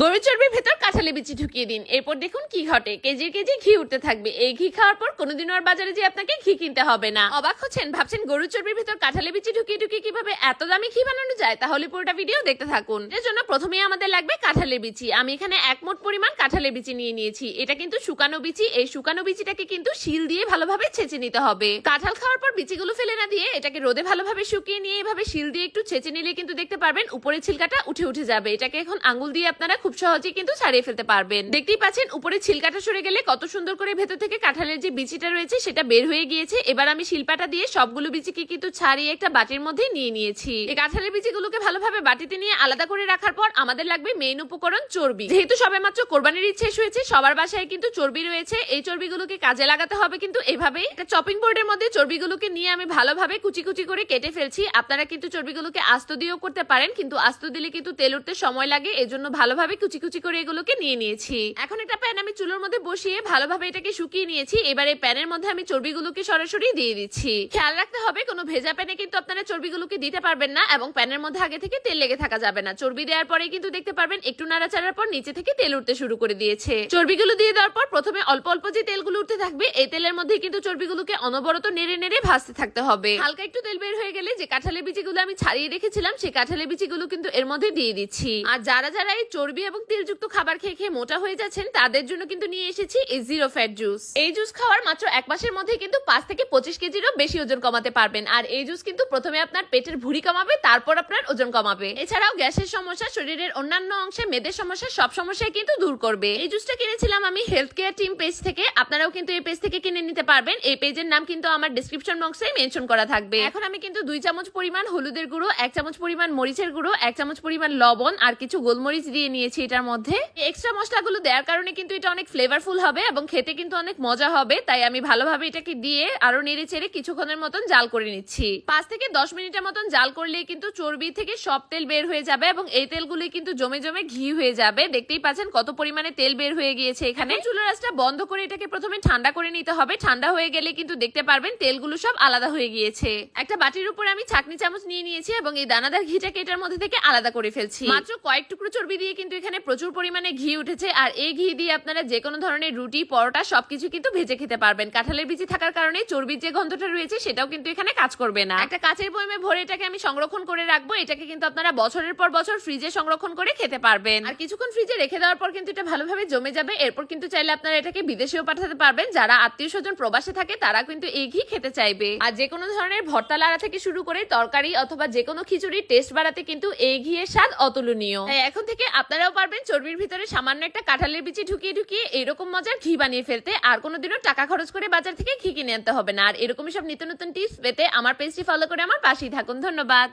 গরুর চর্বির ভেতর কাঁঠালি বিচি ঢুকিয়ে দিন, এরপর দেখুন কি ঘটে। কেজির কেজি ঘি উঠতে থাকবে। এই ঘি খাওয়ার পর কোনোদিনও আর বাজারে যে আপনাকে ঘি কিনতে হবে না। অবাক হচ্ছেন, ভাবছেন গরুর চর্বির ভেতর কাঁঠালি বিচি ঢুকিয়ে ঢুকিয়ে কিভাবে এত দামি ঘি বানানো যায়? তাহলে পুরোটা ভিডিও দেখতে থাকুন। এর জন্য প্রথমেই আমাদের লাগবে কাঁঠালের বিচি। আমি এখানে 1 মুঠ পরিমাণ কাঁঠালের বিচি নিয়ে নিয়েছি। এটা কিন্তু শুকানো বিচি। এই শুকানো বিচিটাকে কিন্তু শিল দিয়ে ভালোভাবে ছেঁচে নিতে হবে। কাঁঠাল খাওয়ার পর বিচিগুলো ফেলে না দিয়ে এটাকে রোদে ভালোভাবে শুকিয়ে নিয়ে এভাবে শিল দিয়ে একটু ছেঁচে নিলে কিন্তু দেখতে পারবেন উপরের ছিলকাটা উঠে যাবে। এটাকে এখন আঙ্গুল দিয়ে আপনারা খুব সহজেই কিন্তু ছাড়িয়ে ফেলতে পারবেন। দেখতেই পাচ্ছেন উপরে ছিলকাটা সরে গেলে কত সুন্দর করে ভেতর থেকে কাঁঠালের যে বিচিটা রয়েছে সেটা বের হয়ে গিয়েছে। এবার আমি শিলপাটা দিয়ে সবগুলো বিচিকে কিন্তু ছাড়িয়ে একটা বাটির মধ্যে নিয়ে নিয়েছি। এই কাঁঠালের বিচিগুলোকে ভালোভাবে বাটিতে নিয়ে আলাদা করে রাখার পর আমাদের লাগবে মেইন উপকরণ চর্বি। যেহেতু সবেমাত্র কোরবানির ঈদ শেষ হয়েছে, সবার বাসায় কিন্তু চর্বি রয়েছে। এই চর্বিগুলোকে কাজে লাগাতে হবে কিন্তু এভাবে। একটা চপিং বোর্ডের মধ্যে চর্বিগুলোকে নিয়ে আমি ভালোভাবে কুচি কুচি করে কেটে ফেলছি। আপনারা কিন্তু চর্বিগুলোকে আস্ত দিয়েও করতে পারেন, কিন্তু আস্ত দিলে কিন্তু তেল উঠতে সময় লাগে, এজন্য ভালোভাবে কুচি কুচি করে এগুলোকে নিয়ে নিয়েছি। এখন একটা প্যান আমি চুলোর মধ্যে বসিয়ে ভালোভাবে এটাকে শুকিয়ে নিয়েছি। এবার এই প্যানের মধ্যে আমি চর্বিগুলোকে সরাসরি দিয়ে দিচ্ছি। খেয়াল রাখতে হবে কোনো ভেজা প্যানে কিন্তু আপনারা চর্বিগুলোকে দিতে পারবেন না, এবং প্যানের মধ্যে আগে থেকে তেল লেগে থাকা যাবে না। চর্বি দেওয়ার পরে কিন্তু দেখতে পারবেন একটু নাড়াচাড়ার পর নিচে থেকে তেল উঠতে শুরু করে দিয়েছে। চর্বিগুলো দিয়ে দেওয়ার পর প্রথমে অল্প অল্প যে তেলগুলো উঠতে থাকবে, এই তেলের মধ্যে কিন্তু চর্বিগুলোকে অনবরত নেড়ে নেড়ে ভাজতে থাকতে হবে। হালকা একটু তেল বের হয়ে গেলে যে কাঁঠালের বিচিগুলো আমি ছাড়িয়ে রেখেছিলাম সেই কাঁঠালের বিচিগুলো কিন্তু এর মধ্যে দিয়ে দিচ্ছি। আর যারা যারা এই চর্বি এবং তেলযুক্ত খাবার খেয়ে খেয়ে মোটা হয়ে যাচ্ছেন তাদের জন্য কিন্তু নিয়ে এসেছি এই জিরো ফ্যাট জুস। এই জুস খাওয়ার মাত্র 1 মাসের মধ্যে কিন্তু 5 থেকে 25 কেজিরও বেশি ওজন কমাতে পারবেন। আর এই জুস কিন্তু প্রথমে আপনার পেটের ভুঁড়ি কমাবে, তারপর আপনার ওজন কমাবে। এছাড়াও গ্যাসের সমস্যা, শরীরের অন্যান্য অংশে মেদের সমস্যা, সব সমস্যাই কিন্তু দূর করবে। এই জুসটা কিনেছিলাম আমি হেলথ কেয়ার টিম পেজ থেকে। আপনারাও কিন্তু এই পেজ থেকে কিনে নিতে পারবেন। এই পেজের নাম কিন্তু আমার ডেসক্রিপশন বক্সে মেনশন করা থাকবে। এখন আমি কিন্তু 2 চামচ পরিমাণ হলুদের গুঁড়ো, 1 চামচ পরিমাণ মরিচের গুঁড়ো, 1 চামচ পরিমাণ লবণ আর কিছু গোলমরিচ দিয়ে নিয়েছি এটার মধ্যে। এক্সট্রা মশলাগুলো দেওয়ার কারণে কিন্তু এটা অনেক ফ্লেভারফুল হবে এবং খেতে কিন্তু অনেক মজা হবে। তাই আমি ভালোভাবে এটাকে দিয়ে আরো নেড়ে চেড়ে কিছুক্ষণের মতন জাল করে নিচ্ছি। 5 থেকে 10 মিনিটের মতন জাল করলে কিন্তু চর্বি থেকে সব তেল বের হয়ে যাবে এবং এই তেলগুলোই কিন্তু জমে জমে ঘি হয়ে যাবে। দেখতেই পাচ্ছেন কত পরিমাণে তেল বের হয়ে গিয়েছে এখানে। চুলার আঁচটা বন্ধ করে এটাকে প্রথমে ঠান্ডা করে নিতে হবে। ঠান্ডা হয়ে গেলে কিন্তু দেখতে পারবেন তেলগুলো সব আলাদা হয়ে গিয়েছে। একটা বাটির উপর আমি ছাঁকনি চামচ নিয়ে নিয়েছি এবং এই দানাদার ঘিটাকে এটার মধ্যে থেকে আলাদা করে ফেলছি। মাত্র কয়েক টুকরো চর্বি দিয়ে কিন্তু এখানে প্রচুর পরিমাণে ঘি উঠেছে। আর এই ঘি দিয়ে আপনারা যে কোনো ধরনের রুটি, পরোটা সবকিছু কিন্তু ভেজে খেতে পারবেন। কাঁঠালের বিচি থাকার কারণে চর্বির যে গন্ধটা রয়েছে সেটাও কিন্তু এখানে কাজ করবে না। একটা কাচের বয়মে ভরে এটাকে আমি সংরক্ষণ করে রাখবো। এটাকে কিন্তু আপনারা বছরের পর বছর ফ্রিজে সংরক্ষণ করে খেতে পারবেন। আর কিছুক্ষণ ফ্রিজে রেখে দেওয়ার পর কিন্তু এটা ভালোভাবে জমে যাবে। এরপর কিন্তু চাইলে আপনারা এটাকে বিদেশেও পাঠাতে পারবেন। যারা আত্মীয় স্বজন প্রবাসে থাকে তারা কিন্তু এই ঘি খেতে চাইবে। আর যে কোনো ধরনের ভর্তা লাড়া থেকে শুরু করে তরকারি অথবা যে কোনো খিচুড়ির টেস্ট বাড়াতে কিন্তু এই ঘিয়ের স্বাদ অতুলনীয়। তাই এখন থেকে আপনারাও পারবেন চর্বির ভিতরে সামান্য একটা কাঁঠালের বিচি ঢুকিয়ে ঢুকিয়ে এরকম মজার ঘি বানিয়ে ফেলতে। আর কোনোদিনও টাকা খরচ করে বাজার থেকে ঘি কিনে আনতে হবে না। আর এরকমই সব নিত্য নতুন টিপস পেতে আমার পেজটি ফলো করে আমার পাশেই থাকুন। ধন্যবাদ।